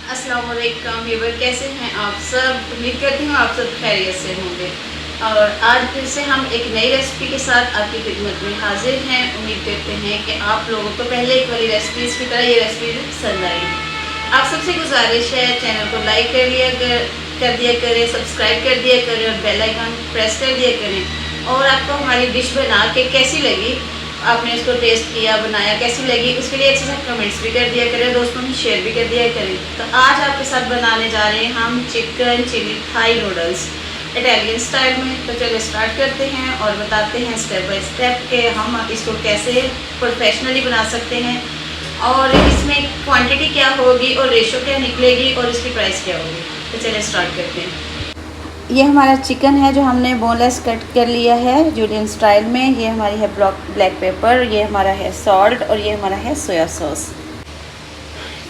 अस्सलाम वालेकुम व्यूअर, कैसे हैं आप सब। उम्मीद करती हूँ आप सब खैरियत से होंगे। और आज फिर से हम एक नई रेसिपी के साथ आपकी खिदमत में हाजिर हैं। उम्मीद करते हैं कि आप लोगों को पहले एक वाली रेसिपीज़ की तरह ये रेसिपी भी पसंद आई। आप सबसे गुजारिश है चैनल को लाइक कर दिया करें, सब्सक्राइब कर दिया करें और बेल आइकन प्रेस कर दिया करें। और आपको हमारी डिश बना के कैसी लगी, आपने इसको टेस्ट किया, बनाया, कैसी लगी, उसके लिए अच्छे से कमेंट्स भी कर दिया करें, दोस्तों में शेयर भी कर दिया करें। तो आज आपके साथ बनाने जा रहे हैं हम chicken chilli Thai noodles Italian style में। तो चलो स्टार्ट करते हैं और बताते हैं स्टेप बाय स्टेप के हम इसको कैसे प्रोफेशनली बना सकते हैं और इसमें क्वांटिटी क्या होगी और रेशो क्या निकलेगी और इसकी प्राइस क्या होगी। तो चलिए स्टार्ट करते हैं। ये हमारा चिकन है जो हमने बोनलेस कट कर लिया है जूलियन स्टाइल में। ये हमारी है ब्लैक पेपर, ये हमारा है सॉल्ट और ये हमारा है सोया सॉस।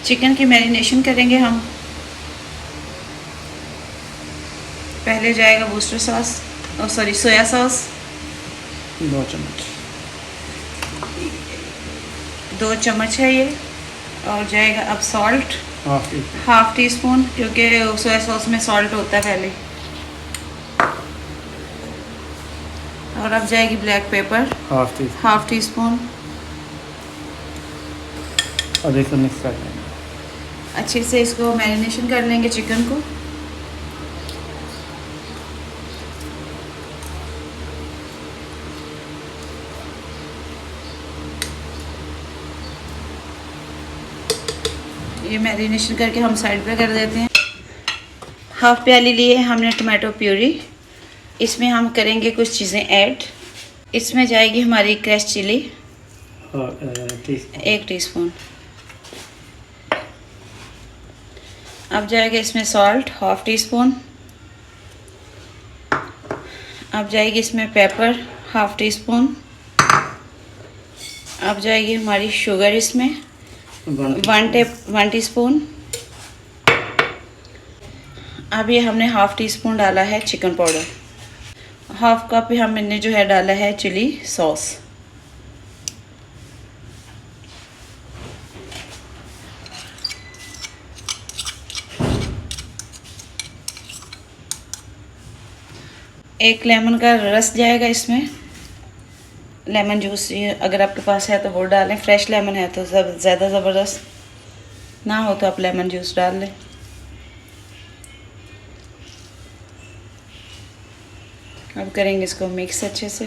चिकन की मैरिनेशन करेंगे हम। पहले जाएगा बूस्टर सॉस और सॉरी सोया सॉस 2 चम्मच है ये। और जाएगा अब सॉल्ट हाफ टी स्पून, क्योंकि सोया सॉस में सॉल्ट होता है पहले। और अब जाएगी black pepper half tea spoon. और इसको मिक्स कर लेंगे अच्छे से, इसको मैरिनेशन कर लेंगे चिकन को। ये मैरिनेशन करके हम साइड पे कर देते हैं। हाफ प्याली लिए हमने टमाटो प्यूरी। इसमें हम करेंगे कुछ चीज़ें ऐड। इसमें जाएगी हमारी क्रश चिली 1 टीस्पून। अब जाएगा इसमें सॉल्ट हाफ टी स्पून। अब जाएगी इसमें पेपर हाफ टी स्पून। अब जाएगी हमारी शुगर इसमें 1 टीस्पून। अब ये हमने हाफ टी स्पून डाला है चिकन पाउडर। हाफ कप हमने जो है डाला है चिली सॉस। एक लेमन का रस जाएगा इसमें। लेमन जूस अगर आपके पास है तो वो डालें, फ्रेश लेमन है तो ज़्यादा ज़बरदस्त, ना हो तो आप लेमन जूस डाल लें। अब करेंगे इसको मिक्स अच्छे से।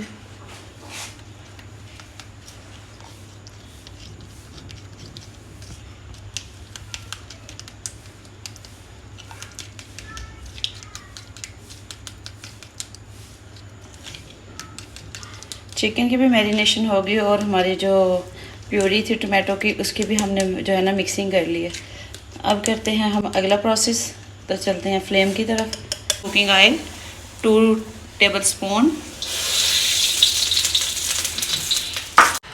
चिकन की भी मैरिनेशन होगी और हमारी जो प्यूरी थी टमाटो की उसकी भी हमने जो है ना मिक्सिंग कर ली है। अब करते हैं हम अगला प्रोसेस। तो चलते हैं फ्लेम की तरफ। Cooking oil 2 table spoon.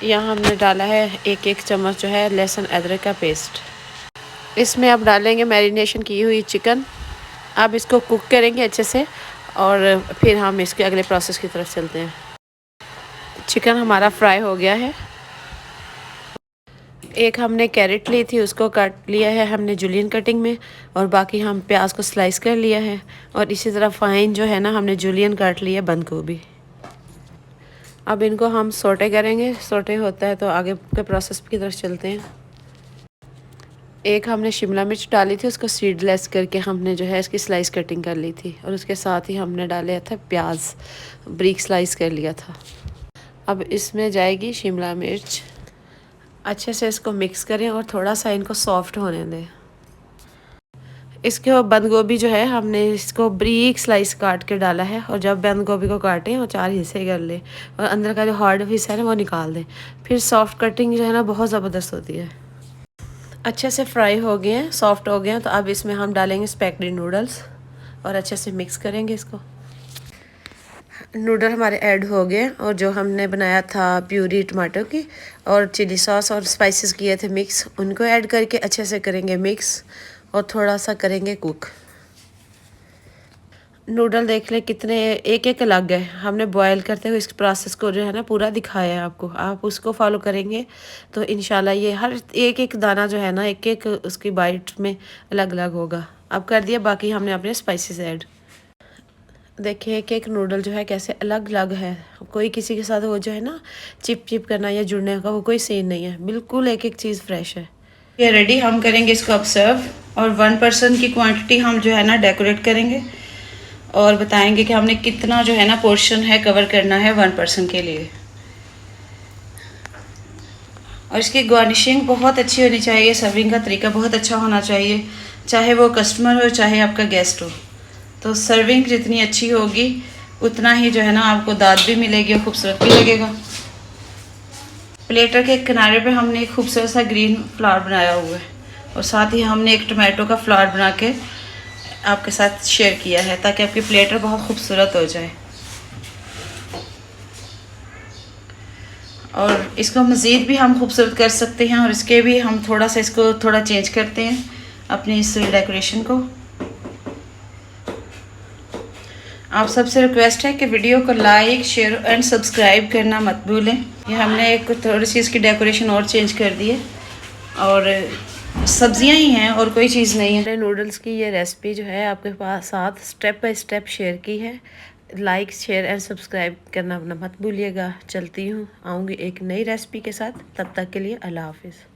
यहाँ हमने डाला है 1 चम्मच जो है लहसुन अदरक का पेस्ट। इसमें अब डालेंगे मैरिनेशन की हुई चिकन। अब इसको कुक करेंगे अच्छे से और फिर हम इसके अगले प्रोसेस की तरफ चलते हैं। चिकन हमारा फ्राई हो गया है। एक हमने कैरेट ली थी, उसको काट लिया है हमने जूलियन कटिंग में, और बाकी हम प्याज को स्लाइस कर लिया है। और इसी तरह फाइन जो है ना हमने जूलियन काट लिया बंद गोभी। अब इनको हम सोटे करेंगे। सोटे होता है तो आगे के प्रोसेस की तरफ चलते हैं। एक हमने शिमला मिर्च डाली थी, उसको सीडलेस करके हमने जो है इसकी स्लाइस कटिंग कर ली थी। और उसके साथ ही हमने डाले था प्याज, ब्रीक स्लाइस कर लिया था। अब इसमें जाएगी शिमला मिर्च। अच्छे से इसको मिक्स करें और थोड़ा सा इनको सॉफ्ट होने दें। इसके बंद गोभी जो है हमने इसको ब्रीक स्लाइस काट के डाला है। और जब बंद गोभी को काटें और 4 हिस्से कर लें और अंदर का जो हार्ड हिस्सा है ना वो निकाल दें। फिर सॉफ्ट कटिंग जो है ना बहुत ज़बरदस्त होती है। अच्छे से फ्राई हो गए हैं, सॉफ्ट हो गए हैं। तो अब इसमें हम डालेंगे स्पैगेटी नूडल्स और अच्छे से मिक्स करेंगे इसको। नूडल हमारे ऐड हो गए और जो हमने बनाया था प्यूरी टमाटो की और चिली सॉस और स्पाइसेस किए थे मिक्स, उनको ऐड करके अच्छे से करेंगे मिक्स और थोड़ा सा करेंगे कुक। नूडल देख ले कितने एक एक अलग है। हमने बॉयल करते हुए इस प्रोसेस को जो है ना पूरा दिखाया है आपको। आप उसको फॉलो करेंगे तो इंशाल्लाह ये हर एक एक दाना जो है ना एक एक उसकी बाइट में अलग अलग होगा। अब कर दिया, बाकी हमने अपने स्पाइसेस ऐड। देखिए एक एक नूडल जो है कैसे अलग अलग है। कोई किसी के साथ वो जो है ना चिप चिप करना या जुड़ने का वो कोई सीन नहीं है, बिल्कुल एक एक चीज़ फ्रेश है। ये रेडी, हम करेंगे इसको अब सर्व। और 1 पर्सन की क्वांटिटी हम जो है ना डेकोरेट करेंगे और बताएंगे कि हमने कितना जो है ना पोर्शन है कवर करना है 1 पर्सन के लिए। और इसकी गार्निशिंग बहुत अच्छी होनी चाहिए, सर्विंग का तरीका बहुत अच्छा होना चाहिए, चाहे वो कस्टमर हो चाहे आपका गेस्ट हो। तो सर्विंग जितनी अच्छी होगी उतना ही जो है ना आपको दाद भी मिलेगी और खूबसूरत भी लगेगा। प्लेटर के किनारे पे हमने एक खूबसूरत सा ग्रीन फ्लावर बनाया हुआ है और साथ ही हमने एक टमाटो का फ्लावर बना के आपके साथ शेयर किया है ताकि आपकी प्लेटर बहुत खूबसूरत हो जाए। और इसको मज़ीद भी हम खूबसूरत कर सकते हैं और इसके भी हम थोड़ा सा इसको थोड़ा चेंज करते हैं अपनी इस डेकोरेशन को। आप सबसे रिक्वेस्ट है कि वीडियो को लाइक शेयर एंड सब्सक्राइब करना मत भूलें। ये हमने एक थोड़ी सी इसकी डेकोरेशन और चेंज कर दी है और सब्जियां ही हैं और कोई चीज़ नहीं है। नूडल्स की ये रेसिपी जो है आपके पास साथ स्टेप बाय स्टेप शेयर की है। लाइक शेयर एंड सब्सक्राइब करना मत भूलिएगा। चलती हूँ, आऊँगी एक नई रेसिपी के साथ। तब तक के लिए अल्लाह हाफिज़।